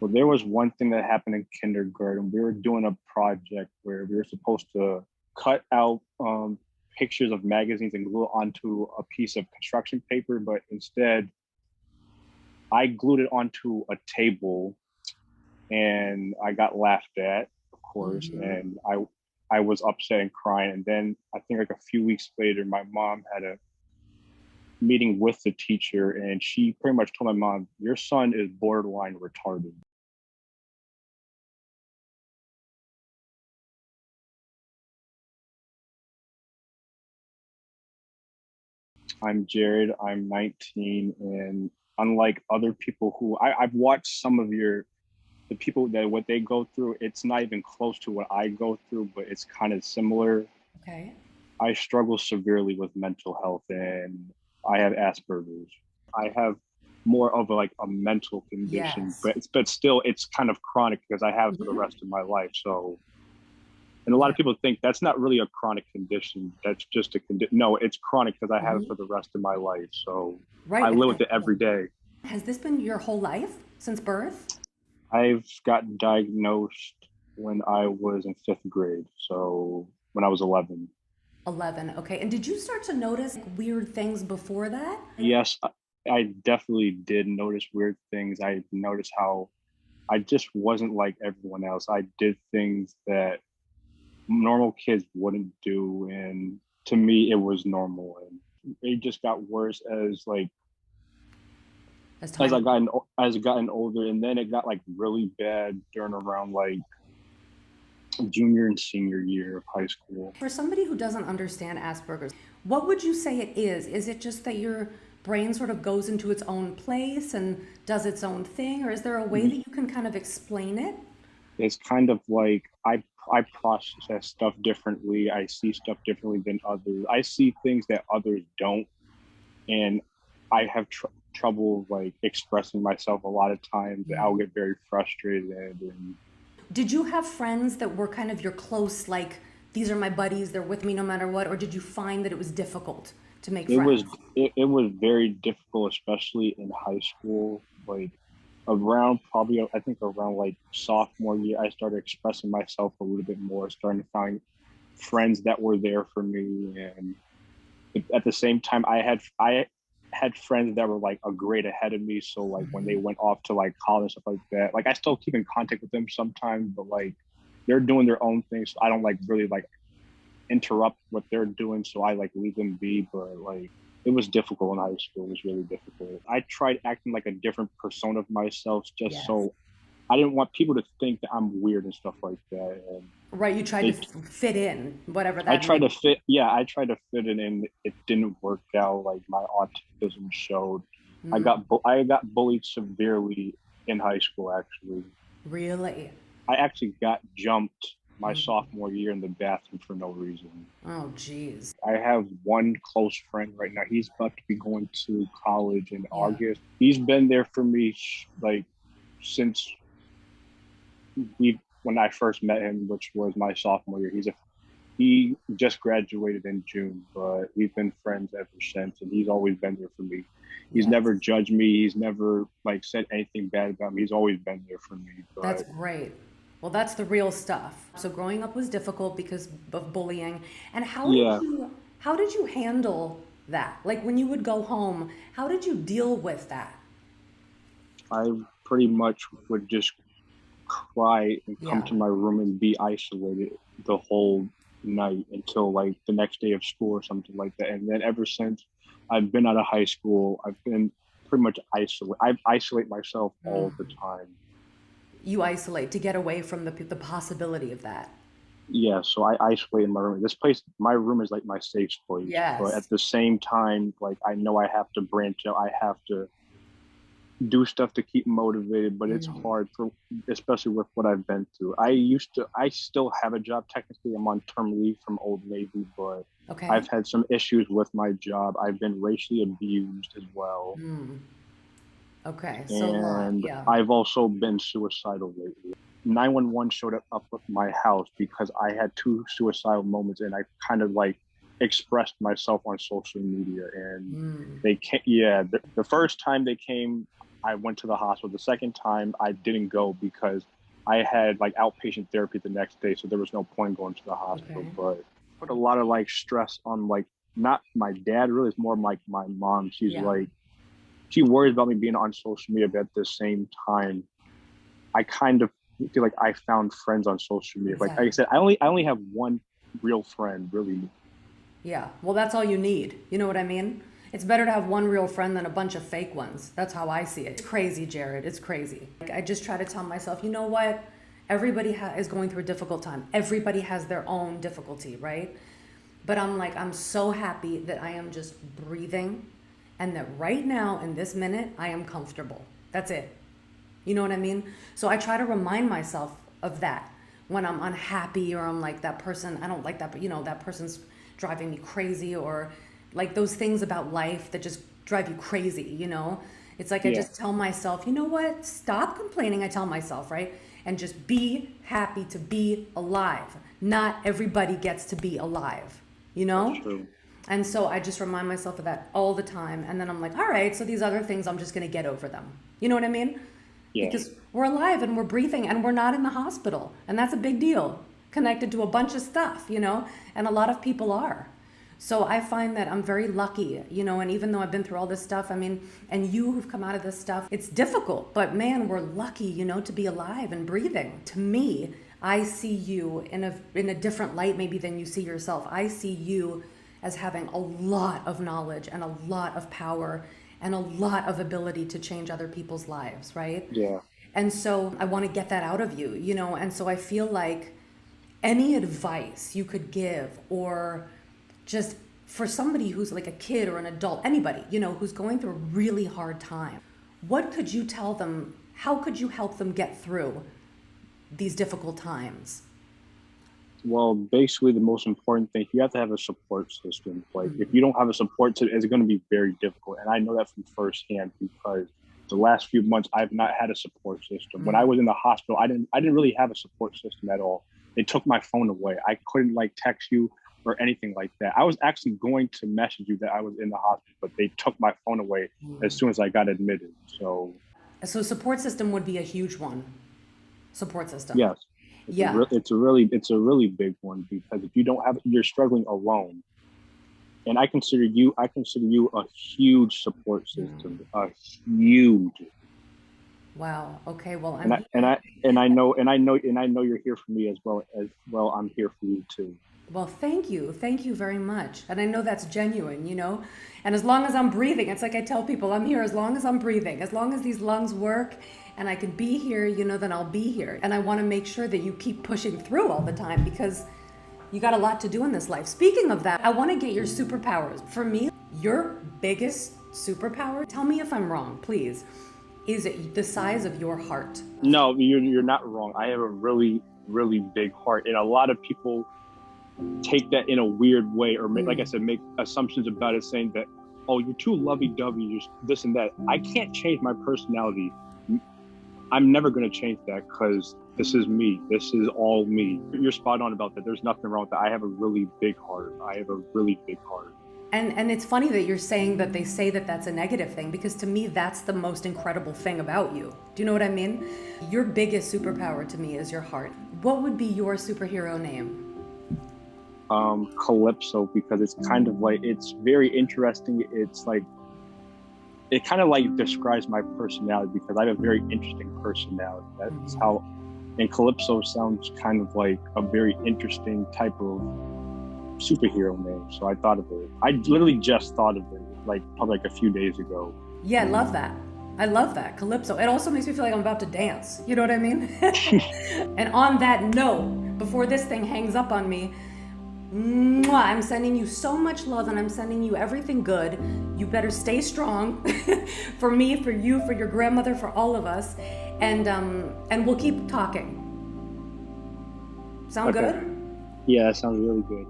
Well, there was one thing that happened in kindergarten. We were doing a project where we were supposed to cut out pictures of magazines and glue it onto a piece of construction paper, but instead I glued it onto a table and I got laughed at, of course, Hmm. and I was upset and crying. And then I think like a few weeks later, my mom had a meeting with the teacher, and she pretty much told my mom, "Your son is borderline retarded." I'm Jared. I'm 19, and unlike other people who I've watched some of the people that what they go through, it's not even close to what I go through, but it's kind of similar. Okay. I struggle severely with mental health, and I have Asperger's. I have more of like a mental condition, Yes. but still, it's kind of chronic because I have it for the Hmm. rest of my life. So, and a lot Yeah. of people think that's not really a chronic condition. That's just a condition. No, it's chronic because I have it Hmm. for the rest of my life. So Right. I live with it every day. Has this been your whole life since birth? I've gotten diagnosed when I was in fifth grade. So when I was 11. 11. Okay. And did you start to notice weird things before that? Yes, I definitely did notice weird things. I noticed how I just wasn't like everyone else. I did things that normal kids wouldn't do. And to me, it was normal. And it just got worse As as time I went gotten as I gotten older, and then it got like really bad during around like junior and senior year of high school. For somebody who doesn't understand Asperger's, what would you say it is? Is it just that your brain sort of goes into its own place and does its own thing, or is there a way that you can kind of explain it? It's kind of like I process stuff differently. I see stuff differently than others. I see things that others don't, and I have trouble like expressing myself a lot of times. I'll get very frustrated, and Did you have friends that were kind of your close, like, these are my buddies, they're with me no matter what, or did you find that it was difficult to make it was friends? it was very difficult, especially in high school. Like around probably I think around like sophomore year, I started expressing myself a little bit more, starting to find friends that were there for me, and at the same time I had friends that were like a grade ahead of me. So like when they went off to like college and stuff like that, like I still keep in contact with them sometimes, but like they're doing their own thing. So I don't like really like interrupt what they're doing. So I like leave them be. But like it was difficult in high school. It was really difficult. I tried acting like a different persona of myself just Yes. so I didn't want people to think that I'm weird and stuff like that. And Right, you tried to they fit in, whatever I that tried meant. to fit, yeah, I tried to fit it in. It didn't work out. Like my autism showed. I got bullied severely in high school. Actually, Really? I actually got jumped my sophomore year in the bathroom for no reason. Oh, geez. I have one close friend right now. He's about to be going to college in Yeah. August. He's been there for me like since we when I first met him, which was my sophomore year. He just graduated in June, but we've been friends ever since, and he's always been there for me. He's never Yes. judged me. He's never like said anything bad about me. He's always been there for me. That's But great. Well, that's the real stuff. So growing up was difficult because of bullying. And yeah, how did you handle that? Like when you would go home, how did you deal with that? I pretty much would just cry and come Yeah. to my room and be isolated the whole night until like the next day of school or something like that. And then ever since I've been out of high school, I've been pretty much isolated. I isolate myself all the time. You isolate to get away from the possibility of that. Yeah, so I isolate in my room. This place, my room is like my safe place, but at Yes. the same time, like I know I have to branch out. I have to do stuff to keep motivated, but it's hard for, especially with what I've been through. I still have a job. Technically, I'm on term leave from Old Navy, but Okay. I've had some issues with my job. I've been racially abused as well. Okay. So a lot. And Yeah. I've also been suicidal lately. 911 showed up at my house because I had two suicidal moments, and I kind of like expressed myself on social media. And they came, yeah, the first time they came, I went to the hospital. The second time I didn't go because I had like outpatient therapy the next day, so there was no point going to the hospital. Okay. But put a lot of like stress on like not my dad really, it's more like my mom. She's Yeah, like she worries about me being on social media, but at the same time, I kind of feel like I found friends on social media. Like I exactly. said, I only have one real friend, really. Yeah. Well, that's all you need. You know what I mean? It's better to have one real friend than a bunch of fake ones. That's how I see it. It's crazy, Jared. It's crazy. Like, I just try to tell myself, you know what? Everybody is going through a difficult time. Everybody has their own difficulty, right? But I'm like, I'm so happy that I am just breathing and that right now in this minute, I am comfortable. That's it. You know what I mean? So I try to remind myself of that when I'm unhappy or I'm like that person, I don't like that, but that person's driving me crazy or like those things about life that just drive you crazy. It's like I Yeah, just tell myself, you know what? Stop complaining. I tell myself, right? And just be happy to be alive. Not everybody gets to be alive, you that's know? true. And so I just remind myself of that all the time. And then I'm like, all right, so these other things, I'm just going to get over them. You know what I mean? Yeah. Because we're alive and we're breathing and we're not in the hospital. And that's a big deal, connected to a bunch of stuff. And a lot of people are. So I find that I'm very lucky, and even though I've been through all this stuff, I mean, and you who've come out of this stuff, it's difficult, but man, we're lucky, to be alive and breathing. To me, I see you in a different light maybe than you see yourself. I see you as having a lot of knowledge and a lot of power and a lot of ability to change other people's lives, right? Yeah. And so I want to get that out of you, and so I feel like any advice you could give or just for somebody who's like a kid or an adult, anybody, who's going through a really hard time, what could you tell them? How could you help them get through these difficult times? Well, basically, the most important thing you have to have a support system. Like, if you don't have a support system, it's going to be very difficult. And I know that from firsthand because the last few months I've not had a support system. When I was in the hospital, I didn't really have a support system at all. They took my phone away. I couldn't like text you or anything like that. I was actually going to message you that I was in the hospital, but they took my phone away as soon as I got admitted. So So support system would be a huge one. Support system. yes, Yeah. it's a really big one because if you don't have you're struggling alone. And I consider you a huge support system, a huge. Wow. Okay. Well, And I'm I and here. I and I know you're here for me as well as well. I'm here for you too. Well, thank you. Thank you very much. And I know that's genuine. And as long as I'm breathing, it's like I tell people, I'm here as long as I'm breathing. As long as these lungs work and I can be here, then I'll be here. And I want to make sure that you keep pushing through all the time because you got a lot to do in this life. Speaking of that, I want to get your superpowers. For me, your biggest superpower, tell me if I'm wrong, please, is it the size of your heart? No, you're not wrong. I have a really big heart, and a lot of people take that in a weird way, or like I said, make assumptions about it, saying that, oh, you're too lovey-dovey, you're this and that. I can't change my personality. I'm never going to change that because this is me. This is all me. You're spot on about that. There's nothing wrong with that. I have a really big heart. I have a really big heart. And it's funny that you're saying that they say that that's a negative thing because to me that's the most incredible thing about you. Do you know what I mean? Your biggest superpower to me is your heart. What would be your superhero name? Calypso, because it's kind of like, it's very interesting. It's like, it kind of like describes my personality because I have a very interesting personality. That's how, and Calypso sounds kind of like a very interesting type of superhero name. So I thought of it. I literally just thought of it like probably like a few days ago. Yeah, I love that. I love that. Calypso. It also makes me feel like I'm about to dance. You know what I mean? And on that note, before this thing hangs up on me, mwah, I'm sending you so much love and I'm sending you everything good. You better stay strong for me, for you, for your grandmother, for all of us. And we'll keep talking. Sound Okay. good? Yeah, that sounds really good.